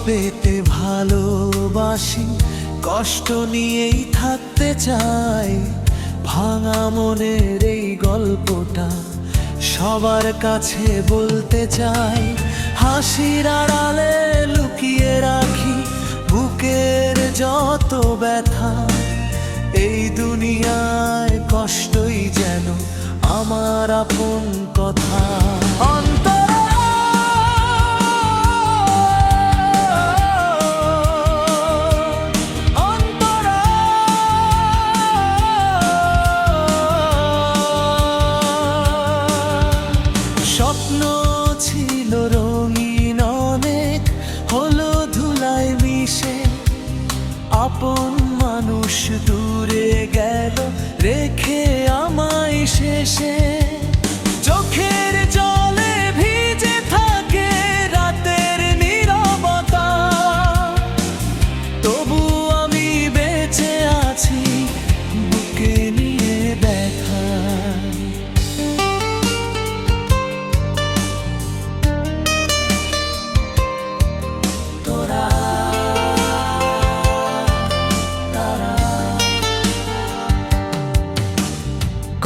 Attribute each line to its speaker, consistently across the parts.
Speaker 1: পেতে ভালোবাসি, কষ্ট নিয়েই থাকতে চাই। ভাঙা মনের এই গল্পটা সবার কাছে বলতে চাই। হাসির আড়ালে লুকিয়ে রাখি বুকের যত ব্যথা। এই দুনিয়ায় কষ্টই যেন আমার আপন কথা। স্বপ্ন ছিল রঙিন অনেক, হলো ধুলায় মিশে। আপন মানুষ দূরে গেল রেখে আমায় শেষে। চোখের জলে ভিজে থাকে রাতের নীরবতা, তবু আমি বেঁচে আছি বুকে নিয়ে ব্যথা।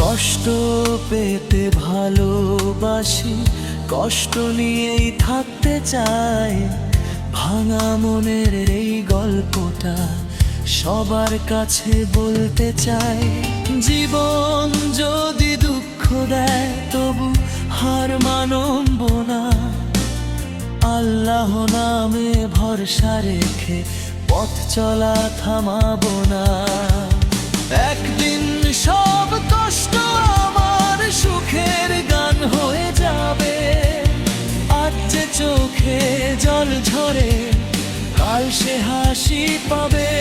Speaker 1: কষ্ট পেতে ভালোবাসি, কষ্ট নিয়েই থাকতে চাই। ভাঙা মনের এই গল্পটা সবার কাছে বলতে চাই। জীবন যদি দুঃখ দেয় তবু হার মানব না। আল্লাহ নামে ভরসা রেখে পথ চলা থামাবো না। একদিন সব কষ্ট আমার সুখের গান হয়ে যাবে। আজ যে চোখে জল ঝরে কাল সে হাসি পাবে।